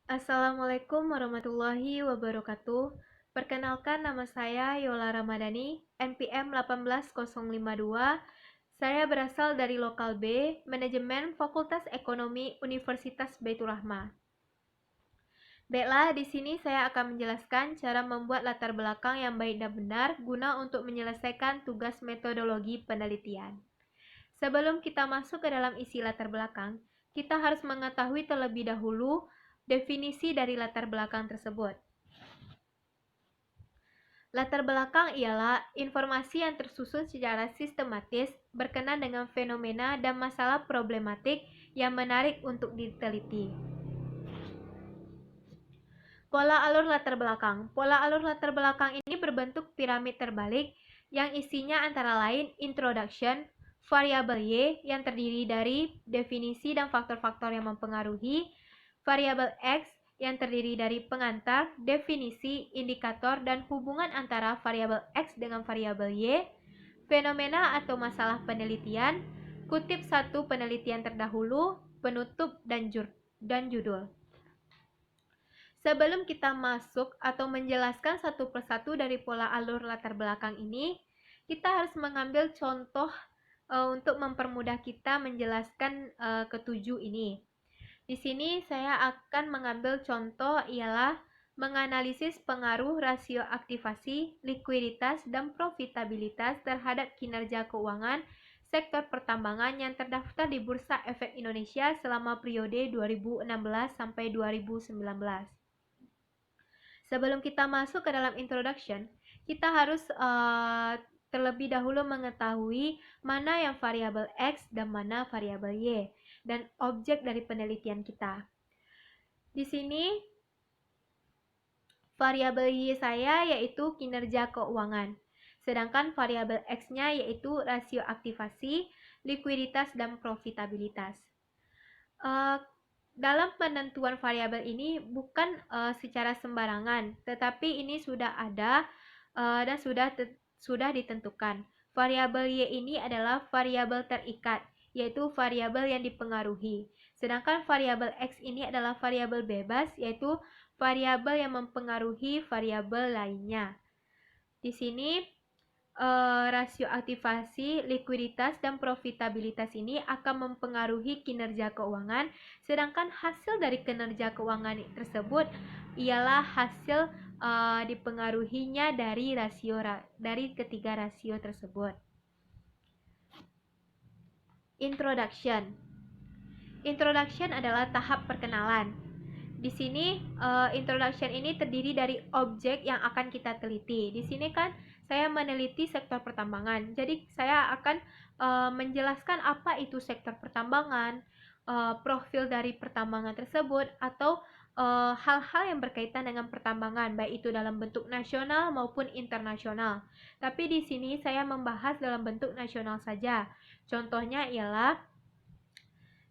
Assalamualaikum warahmatullahi wabarakatuh. Perkenalkan, nama saya Yola Ramadhani, NPM 18052. Saya berasal dari Lokal B, Manajemen Fakultas Ekonomi Universitas Baitur Rahmah. Baiklah, di sini saya akan menjelaskan cara membuat latar belakang yang baik dan benar guna untuk menyelesaikan tugas metodologi penelitian. Sebelum kita masuk ke dalam isi latar belakang, kita harus mengetahui terlebih dahulu definisi dari latar belakang tersebut. Latar belakang ialah informasi yang tersusun secara sistematis berkenaan dengan fenomena dan masalah problematik yang menarik untuk diteliti. Pola alur latar belakang. Pola alur latar belakang ini berbentuk piramid terbalik yang isinya antara lain introduction, variabel Y yang terdiri dari definisi dan faktor-faktor yang mempengaruhi, variabel X yang terdiri dari pengantar, definisi, indikator, dan hubungan antara variabel X dengan variabel Y, fenomena atau masalah penelitian, kutip satu penelitian terdahulu, penutup, dan judul. Sebelum kita masuk atau menjelaskan satu persatu dari pola alur latar belakang ini, kita harus mengambil contoh untuk mempermudah kita menjelaskan ketujuh ini. Di sini saya akan mengambil contoh ialah menganalisis pengaruh rasio aktivasi, likuiditas, dan profitabilitas terhadap kinerja keuangan sektor pertambangan yang terdaftar di Bursa Efek Indonesia selama periode 2016 sampai 2019. Sebelum kita masuk ke dalam introduction, kita harus terlebih dahulu mengetahui mana yang variabel X dan mana variabel Y dan objek dari penelitian kita. Di sini variabel Y saya yaitu kinerja keuangan, sedangkan variabel X-nya yaitu rasio aktivasi, likuiditas, dan profitabilitas. Dalam penentuan variabel ini bukan secara sembarangan, tetapi ini sudah ada dan sudah ditentukan. Variabel Y ini adalah variabel terikat, yaitu variabel yang dipengaruhi. Sedangkan variabel X ini adalah variabel bebas, yaitu variabel yang mempengaruhi variabel lainnya. Di sini rasio aktivasi, likuiditas, dan profitabilitas ini akan mempengaruhi kinerja keuangan, sedangkan hasil dari kinerja keuangan tersebut ialah hasil dipengaruhinya dari ketiga rasio tersebut. Introduction adalah tahap perkenalan. Di sini introduction ini terdiri dari objek yang akan kita teliti. Di sini kan saya meneliti sektor pertambangan. Jadi saya akan menjelaskan apa itu sektor pertambangan, profil dari pertambangan tersebut, atau hal-hal yang berkaitan dengan pertambangan, baik itu dalam bentuk nasional maupun internasional. Tapi di sini saya membahas dalam bentuk nasional saja. Contohnya ialah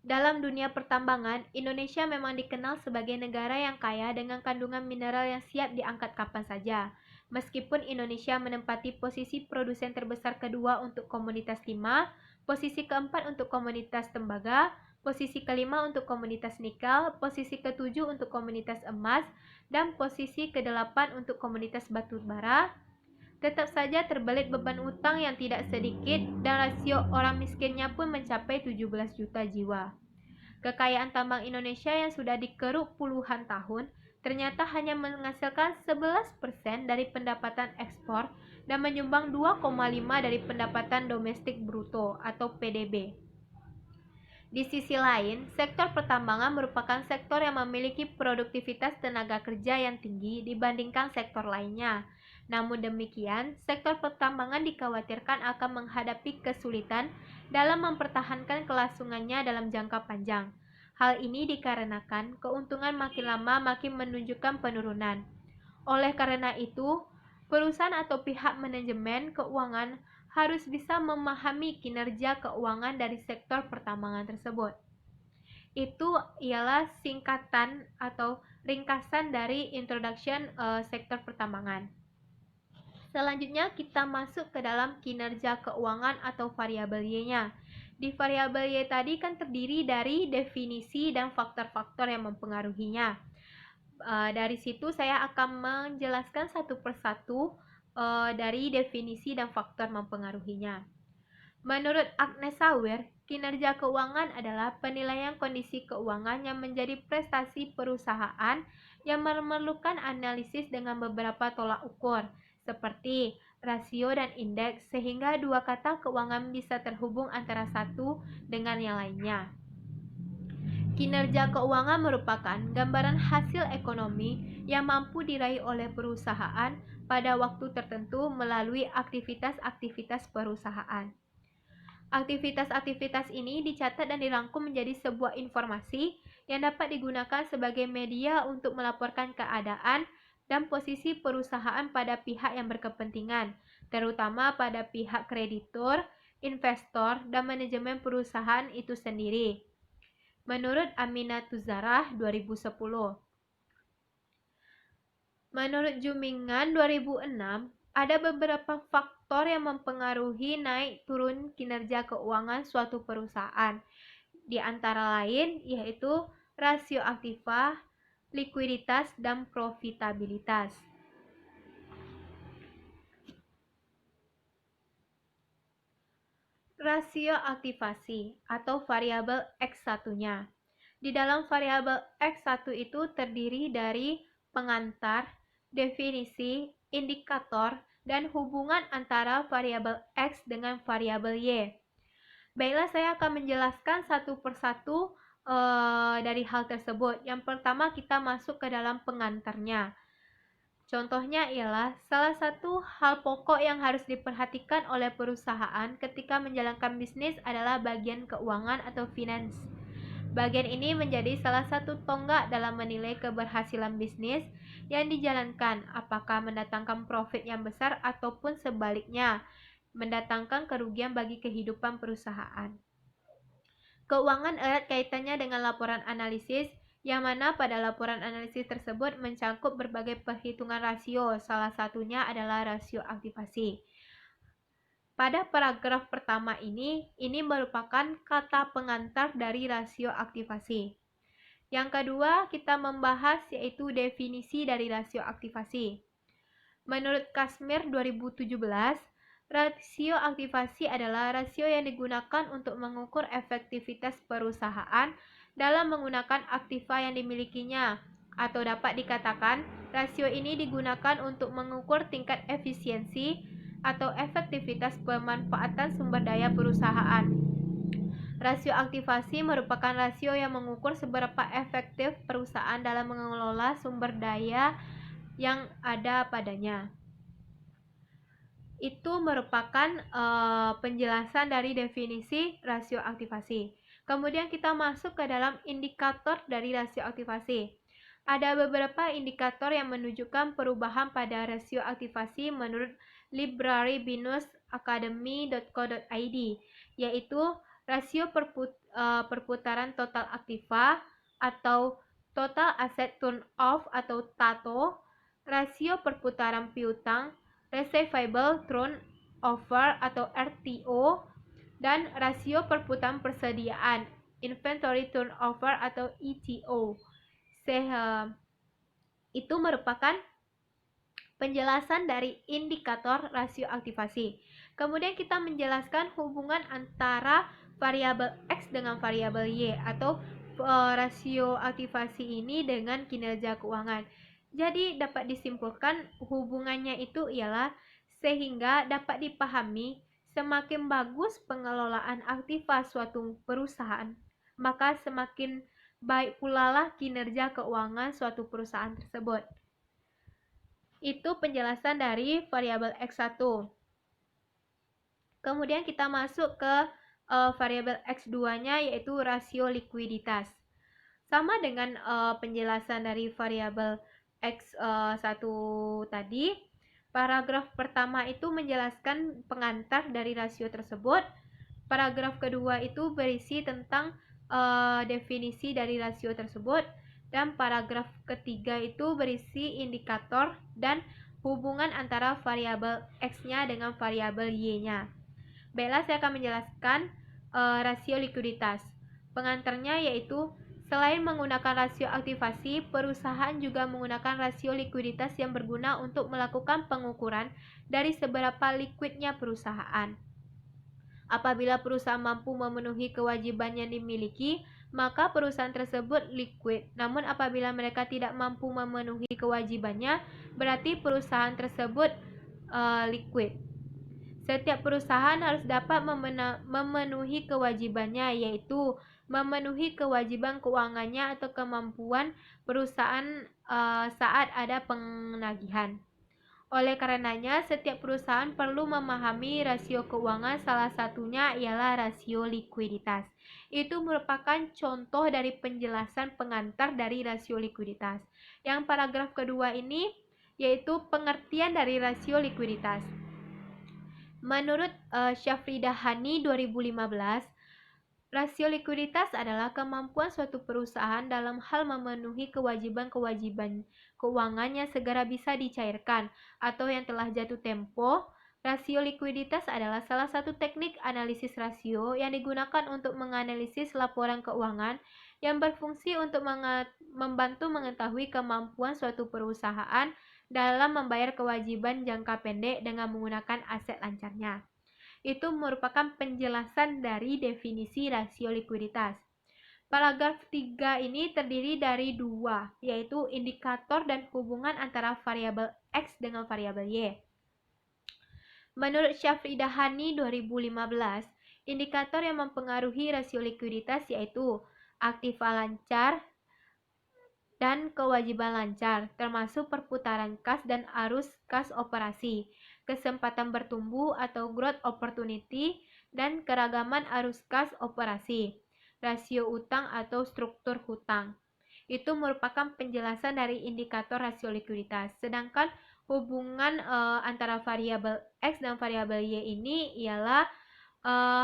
dalam dunia pertambangan, Indonesia memang dikenal sebagai negara yang kaya dengan kandungan mineral yang siap diangkat kapan saja. Meskipun Indonesia menempati posisi produsen terbesar kedua untuk komoditas timah, posisi keempat untuk komoditas tembaga, posisi kelima untuk komoditas nikel, posisi ketujuh untuk komoditas emas, dan posisi kedelapan untuk komoditas batu bara, tetap saja terbelit beban utang yang tidak sedikit dan rasio orang miskinnya pun mencapai 17 juta jiwa. Kekayaan tambang Indonesia yang sudah dikeruk puluhan tahun ternyata hanya menghasilkan 11% dari pendapatan ekspor dan menyumbang 2,5% dari pendapatan domestik bruto atau PDB. Di sisi lain, sektor pertambangan merupakan sektor yang memiliki produktivitas tenaga kerja yang tinggi dibandingkan sektor lainnya. Namun demikian, sektor pertambangan dikhawatirkan akan menghadapi kesulitan dalam mempertahankan kelangsungannya dalam jangka panjang. Hal ini dikarenakan keuntungan makin lama makin menunjukkan penurunan. Oleh karena itu, perusahaan atau pihak manajemen keuangan harus bisa memahami kinerja keuangan dari sektor pertambangan tersebut. Itu ialah singkatan atau ringkasan dari introduction sektor pertambangan. Selanjutnya kita masuk ke dalam kinerja keuangan atau variabel Y-nya. Di variabel Y tadi kan terdiri dari definisi dan faktor-faktor yang mempengaruhinya. Dari situ saya akan menjelaskan satu persatu dari definisi dan faktor mempengaruhinya. Menurut Agnes Sauer, kinerja keuangan adalah penilaian kondisi keuangan yang menjadi prestasi perusahaan yang memerlukan analisis dengan beberapa tolak ukur, seperti rasio dan indeks, sehingga dua kata keuangan bisa terhubung antara satu dengan yang lainnya. Kinerja keuangan merupakan gambaran hasil ekonomi yang mampu diraih oleh perusahaan pada waktu tertentu melalui aktivitas-aktivitas perusahaan. Aktivitas-aktivitas ini dicatat dan dirangkum menjadi sebuah informasi yang dapat digunakan sebagai media untuk melaporkan keadaan dan posisi perusahaan pada pihak yang berkepentingan, terutama pada pihak kreditur, investor, dan manajemen perusahaan itu sendiri. Menurut Aminah Tuzarah 2010. Menurut Jumingan 2006, ada beberapa faktor yang mempengaruhi naik turun kinerja keuangan suatu perusahaan. Di antara lain yaitu rasio aktiva, likuiditas, dan profitabilitas. Rasio aktivasi atau variabel X1-nya. Di dalam variabel X1 itu terdiri dari pengantar, definisi, indikator, dan hubungan antara variabel X dengan variabel Y. Baiklah, saya akan menjelaskan satu persatu dari hal tersebut. Yang pertama, kita masuk ke dalam pengantarnya. Contohnya ialah salah satu hal pokok yang harus diperhatikan oleh perusahaan ketika menjalankan bisnis adalah bagian keuangan atau finance. Bagian ini menjadi salah satu tonggak dalam menilai keberhasilan bisnis yang dijalankan, apakah mendatangkan profit yang besar ataupun sebaliknya, mendatangkan kerugian bagi kehidupan perusahaan. Keuangan erat kaitannya dengan laporan analisis, yang mana pada laporan analisis tersebut mencangkup berbagai perhitungan rasio, salah satunya adalah rasio aktivasi. Pada paragraf pertama ini merupakan kata pengantar dari rasio aktivasi. Yang kedua, kita membahas yaitu definisi dari rasio aktivasi. Menurut Kasmir 2017, rasio aktivasi adalah rasio yang digunakan untuk mengukur efektivitas perusahaan dalam menggunakan aktiva yang dimilikinya, atau dapat dikatakan rasio ini digunakan untuk mengukur tingkat efisiensi atau efektivitas pemanfaatan sumber daya perusahaan. Rasio aktivasi merupakan rasio yang mengukur seberapa efektif perusahaan dalam mengelola sumber daya yang ada padanya. Itu merupakan penjelasan dari definisi rasio aktivasi. Kemudian kita masuk ke dalam indikator dari rasio aktivasi. Ada beberapa indikator yang menunjukkan perubahan pada rasio aktivasi menurut librarybinusacademy.co.id, yaitu rasio perputaran total aktiva atau total asset turnover atau TATO, rasio perputaran piutang, receivable turnover atau RTO, dan rasio perputaran persediaan, inventory turnover atau ETO. Itu merupakan penjelasan dari indikator rasio aktivasi. Kemudian kita menjelaskan hubungan antara variabel X dengan variabel Y atau rasio aktivasi ini dengan kinerja keuangan. Jadi dapat disimpulkan hubungannya itu ialah sehingga dapat dipahami semakin bagus pengelolaan aktiva suatu perusahaan, maka semakin baik pula lah kinerja keuangan suatu perusahaan tersebut. Itu penjelasan dari variabel X1. Kemudian kita masuk ke variabel X2-nya yaitu rasio likuiditas. Sama dengan penjelasan dari variabel X1 tadi, paragraf pertama itu menjelaskan pengantar dari rasio tersebut. Paragraf kedua itu berisi tentang definisi dari rasio tersebut. Dan paragraf ketiga itu berisi indikator dan hubungan antara variabel X-nya dengan variabel Y-nya. Baiklah, saya akan menjelaskan rasio likuiditas. Pengantarnya yaitu Selain menggunakan rasio aktivasi, perusahaan juga menggunakan rasio likuiditas yang berguna untuk melakukan pengukuran dari seberapa likuidnya perusahaan. Apabila perusahaan mampu memenuhi kewajiban yang dimiliki, maka perusahaan tersebut liquid. Namun apabila mereka tidak mampu memenuhi kewajibannya, berarti perusahaan tersebut liquid. Setiap perusahaan harus dapat memenuhi kewajibannya, yaitu memenuhi kewajiban keuangannya atau kemampuan perusahaan saat ada penagihan. Oleh karenanya, setiap perusahaan perlu memahami rasio keuangan, salah satunya ialah rasio likuiditas. Itu merupakan contoh dari penjelasan pengantar dari rasio likuiditas. Yang paragraf kedua ini yaitu pengertian dari rasio likuiditas. Menurut Syafridah Hani 2015, rasio likuiditas adalah kemampuan suatu perusahaan dalam hal memenuhi kewajiban-kewajiban keuangannya segera bisa dicairkan atau yang telah jatuh tempo. Rasio likuiditas adalah salah satu teknik analisis rasio yang digunakan untuk menganalisis laporan keuangan yang berfungsi untuk membantu mengetahui kemampuan suatu perusahaan dalam membayar kewajiban jangka pendek dengan menggunakan aset lancarnya. Itu merupakan penjelasan dari definisi rasio likuiditas. Paragraf 3 ini terdiri dari dua, yaitu indikator dan hubungan antara variabel X dengan variabel Y. Menurut Syafridah Hani 2015, indikator yang mempengaruhi rasio likuiditas yaitu aktiva lancar dan kewajiban lancar, termasuk perputaran kas dan arus kas operasi, kesempatan bertumbuh atau growth opportunity, dan keragaman arus kas operasi, rasio utang atau struktur hutang. Itu merupakan penjelasan dari indikator rasio likuiditas. Sedangkan hubungan antara variabel X dan variabel Y ini ialah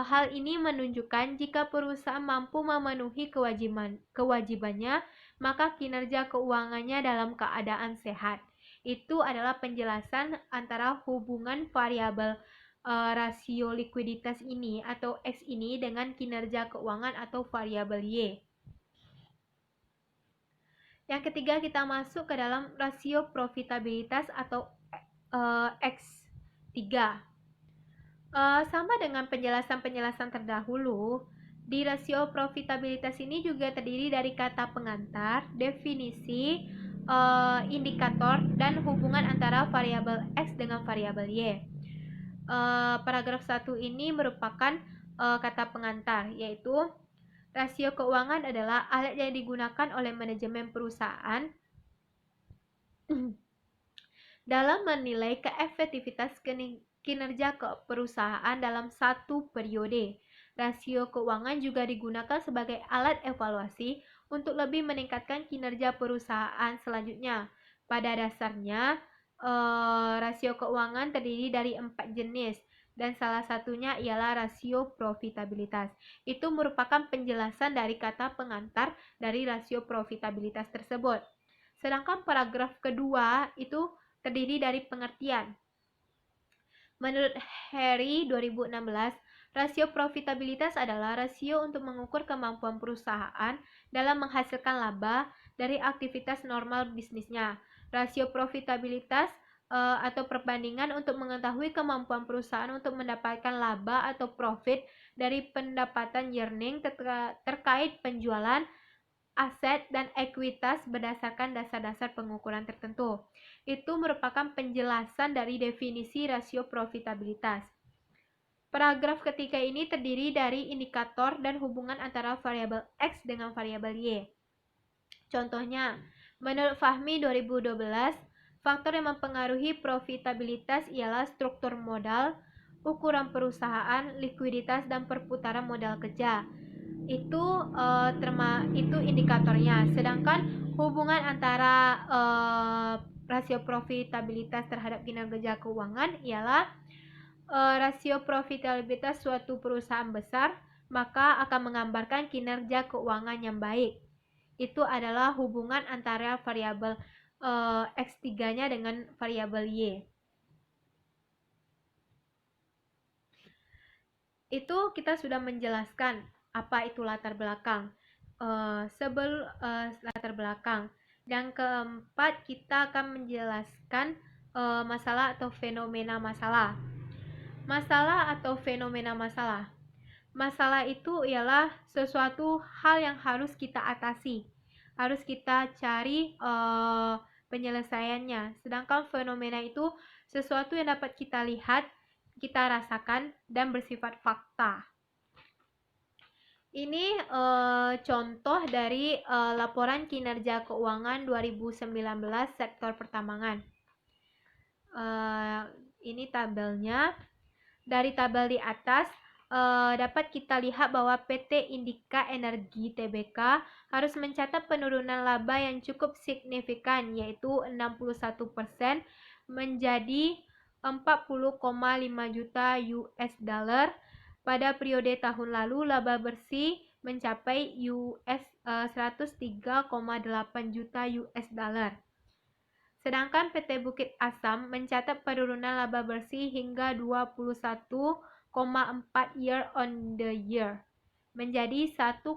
hal ini menunjukkan jika perusahaan mampu memenuhi kewajibannya, maka kinerja keuangannya dalam keadaan sehat. Itu adalah penjelasan antara hubungan variabel rasio likuiditas ini atau X ini dengan kinerja keuangan atau variabel Y. Yang ketiga, kita masuk ke dalam rasio profitabilitas atau X3. Sama dengan penjelasan-penjelasan terdahulu, di rasio profitabilitas ini juga terdiri dari kata pengantar, definisi, indikator, dan hubungan antara variabel X dengan variabel Y. Paragraf 1 ini merupakan kata pengantar, yaitu rasio keuangan adalah alat yang digunakan oleh manajemen perusahaan dalam menilai keefektivitas kinerja perusahaan dalam satu periode. Rasio keuangan juga digunakan sebagai alat evaluasi untuk lebih meningkatkan kinerja perusahaan selanjutnya. Pada dasarnya, rasio keuangan terdiri dari 4 jenis, dan salah satunya ialah rasio profitabilitas. Itu merupakan penjelasan dari kata pengantar dari rasio profitabilitas tersebut. Sedangkan paragraf kedua itu terdiri dari pengertian. Menurut Harry 2016, rasio profitabilitas adalah rasio untuk mengukur kemampuan perusahaan dalam menghasilkan laba dari aktivitas normal bisnisnya. Rasio profitabilitas atau perbandingan untuk mengetahui kemampuan perusahaan untuk mendapatkan laba atau profit dari pendapatan earning terkait penjualan aset dan ekuitas berdasarkan dasar-dasar pengukuran tertentu. Itu merupakan penjelasan dari definisi rasio profitabilitas. Paragraf ketiga ini terdiri dari indikator dan hubungan antara variabel X dengan variabel Y. Contohnya, menurut Fahmi 2012, faktor yang mempengaruhi profitabilitas ialah struktur modal, ukuran perusahaan, likuiditas, dan perputaran modal kerja. Itu indikatornya. Sedangkan hubungan antara rasio profitabilitas terhadap kinerja keuangan ialah rasio profitabilitas suatu perusahaan besar maka akan menggambarkan kinerja keuangan yang baik. Itu adalah hubungan antara variabel X3-nya dengan variabel Y. Itu kita sudah menjelaskan apa itu latar belakang. latar belakang. Dan keempat, kita akan menjelaskan masalah atau fenomena masalah. Masalah atau fenomena masalah. Masalah itu ialah sesuatu hal yang harus kita atasi, harus kita cari penyelesaiannya. Sedangkan fenomena itu sesuatu yang dapat kita lihat, kita rasakan, dan bersifat fakta. Ini contoh dari laporan kinerja keuangan 2019 sektor pertambangan. Ini tabelnya. Dari tabel di atas dapat kita lihat bahwa PT Indika Energi Tbk harus mencatat penurunan laba yang cukup signifikan, yaitu 61% menjadi 40,5 juta US dollar. Pada periode tahun lalu, laba bersih mencapai US 103,8 juta US dollar. Sedangkan PT Bukit Asam mencatat penurunan laba bersih hingga 21,4 year on the year, menjadi 1,14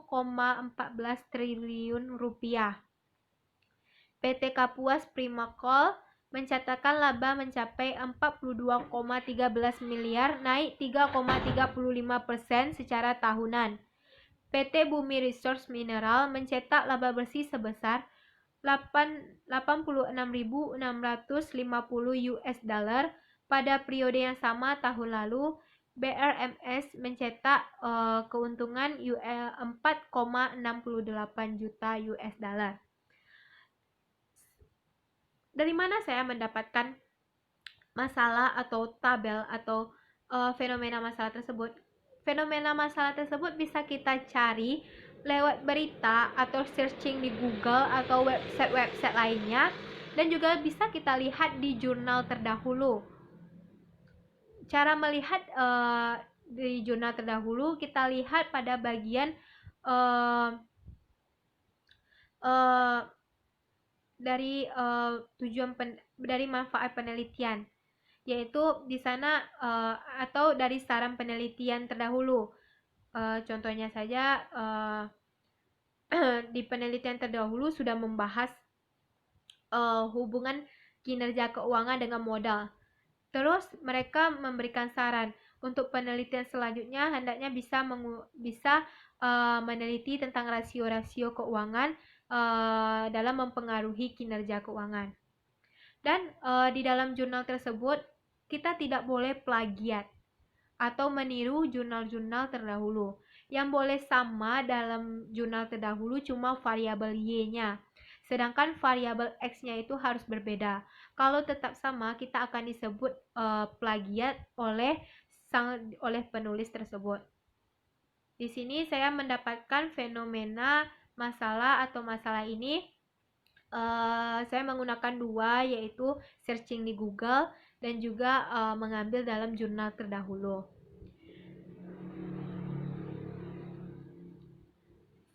triliun rupiah. PT Kapuas Primakol mencatatkan laba mencapai 42,13 miliar, naik 3,35% secara tahunan. PT Bumi Resource Mineral mencetak laba bersih sebesar 86.650 US dollar pada periode yang sama tahun lalu. BRMS mencetak keuntungan 4,68 juta US dollar. Dari mana saya mendapatkan masalah atau tabel atau fenomena masalah tersebut? Fenomena masalah tersebut bisa kita cari lewat berita atau searching di Google atau website-website lainnya, dan juga bisa kita lihat di jurnal terdahulu. Cara melihat di jurnal terdahulu, kita lihat pada bagian dari dari manfaat penelitian, yaitu di sana atau dari saran penelitian terdahulu. Contohnya saja di penelitian terdahulu sudah membahas hubungan kinerja keuangan dengan modal. Terus mereka memberikan saran untuk penelitian selanjutnya hendaknya bisa meneliti tentang rasio-rasio keuangan dalam mempengaruhi kinerja keuangan. Dan di dalam jurnal tersebut kita tidak boleh plagiat atau meniru jurnal-jurnal terdahulu. Yang boleh sama dalam jurnal terdahulu cuma variabel Y-nya. Sedangkan variabel X-nya itu harus berbeda. Kalau tetap sama, kita akan disebut plagiat oleh penulis tersebut. Di sini saya mendapatkan fenomena masalah atau masalah ini. Saya menggunakan dua, yaitu searching di Google dan juga mengambil dalam jurnal terdahulu.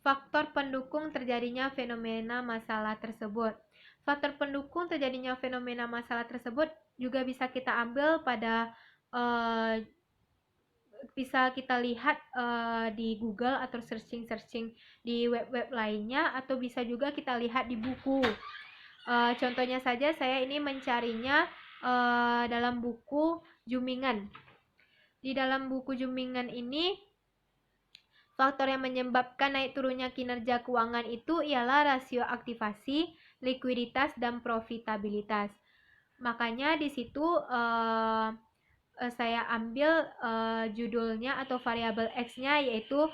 Faktor pendukung terjadinya fenomena masalah tersebut. Faktor pendukung terjadinya fenomena masalah tersebut juga bisa kita ambil pada bisa kita lihat di Google atau searching di web-web lainnya, atau bisa juga kita lihat di buku. Contohnya saja saya ini mencarinya dalam buku Jumingan. Di dalam buku Jumingan ini, faktor yang menyebabkan naik turunnya kinerja keuangan itu ialah rasio aktivasi, likuiditas, dan profitabilitas. Makanya di situ saya ambil judulnya atau variabel X-nya, yaitu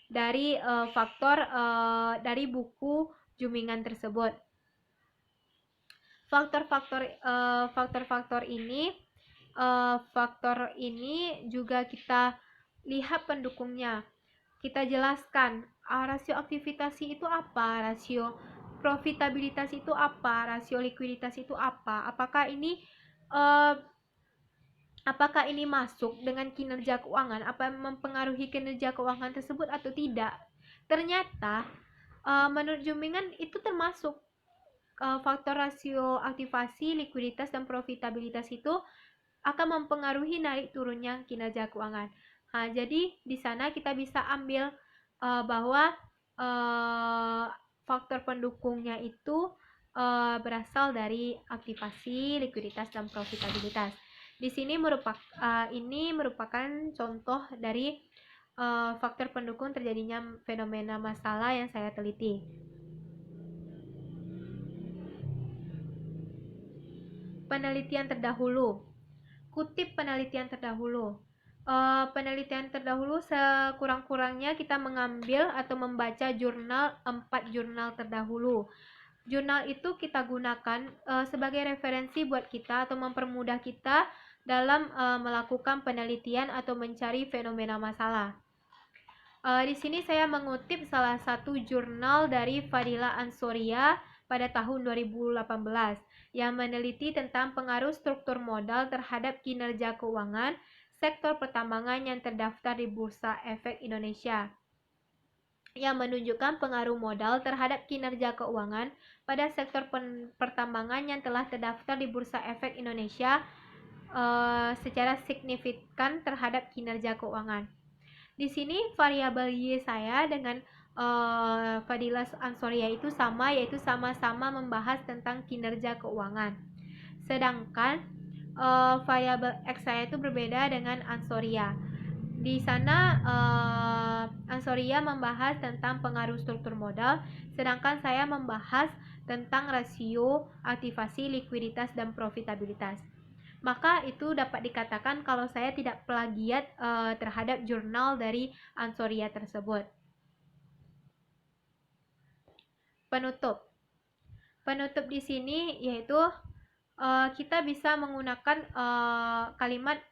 dari faktor dari buku Jumingan tersebut. Faktor-faktor ini juga kita lihat pendukungnya. Kita jelaskan rasio aktivitas itu apa, rasio profitabilitas itu apa, rasio likuiditas itu apa. Apakah ini masuk dengan kinerja keuangan, apa mempengaruhi kinerja keuangan tersebut atau tidak. Ternyata menurut Jumingan itu termasuk faktor rasio aktivasi, likuiditas, dan profitabilitas itu akan mempengaruhi naik turunnya kinerja keuangan. Jadi di sana kita bisa ambil bahwa faktor pendukungnya itu berasal dari aktivasi, likuiditas, dan profitabilitas. Di sini ini merupakan contoh dari faktor pendukung terjadinya fenomena masalah yang saya teliti. Penelitian terdahulu. Kutip penelitian terdahulu. Penelitian terdahulu sekurang-kurangnya kita mengambil atau membaca 4 jurnal terdahulu. Jurnal itu kita gunakan sebagai referensi buat kita atau mempermudah kita dalam melakukan penelitian atau mencari fenomena masalah. Di sini saya mengutip salah satu jurnal dari Fadila Ansoria pada tahun 2018 yang meneliti tentang pengaruh struktur modal terhadap kinerja keuangan sektor pertambangan yang terdaftar di Bursa Efek Indonesia, yang menunjukkan pengaruh modal terhadap kinerja keuangan pada sektor pertambangan yang telah terdaftar di Bursa Efek Indonesia secara signifikan terhadap kinerja keuangan. Di sini variabel Y saya dengan Fadila Ansoria itu sama, yaitu sama-sama membahas tentang kinerja keuangan. Sedangkan variabel X saya itu berbeda dengan Ansoria. Di sana Ansoria membahas tentang pengaruh struktur modal, sedangkan saya membahas tentang rasio, aktivasi, likuiditas, dan profitabilitas. Maka itu dapat dikatakan kalau saya tidak plagiat terhadap jurnal dari Ansoria tersebut. Penutup. Penutup di sini yaitu kita bisa menggunakan kalimat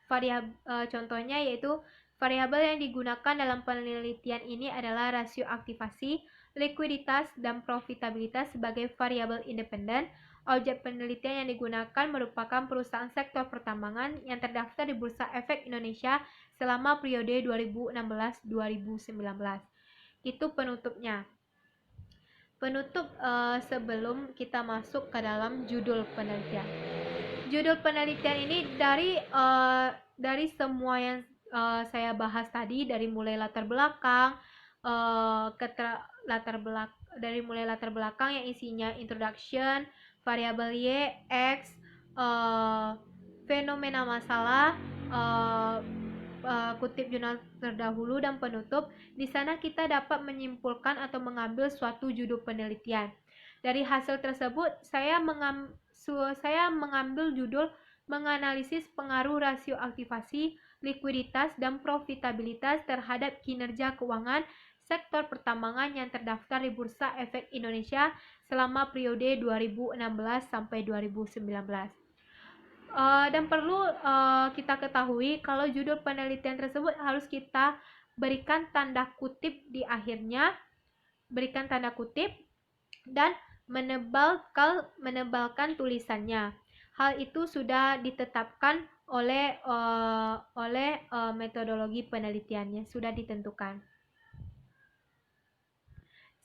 contohnya yaitu variabel yang digunakan dalam penelitian ini adalah rasio aktivasi, likuiditas, dan profitabilitas sebagai variabel independen. Objek penelitian yang digunakan merupakan perusahaan sektor pertambangan yang terdaftar di Bursa Efek Indonesia selama periode 2016-2019. Itu penutupnya. Penutup sebelum kita masuk ke dalam judul penelitian. Judul penelitian ini dari semua yang saya bahas tadi, dari mulai latar belakang dari mulai latar belakang yang isinya introduction, variabel Y, X, fenomena masalah, kutip jurnal terdahulu, dan penutup. Di sana kita dapat menyimpulkan atau mengambil suatu judul penelitian. Dari hasil tersebut, saya mengambil judul menganalisis pengaruh rasio aktivasi, likuiditas, dan profitabilitas terhadap kinerja keuangan sektor pertambangan yang terdaftar di Bursa Efek Indonesia selama periode 2016 sampai 2019. Dan perlu kita ketahui kalau judul penelitian tersebut harus kita berikan tanda kutip di akhirnya, berikan tanda kutip dan menebalkan tulisannya. Hal itu sudah ditetapkan oleh metodologi penelitiannya, sudah ditentukan.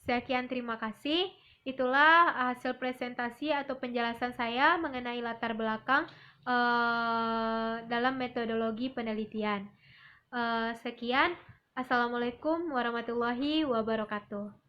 Sekian, terima kasih. Itulah hasil presentasi atau penjelasan saya mengenai latar belakang dalam metodologi penelitian. Sekian. Assalamualaikum warahmatullahi wabarakatuh.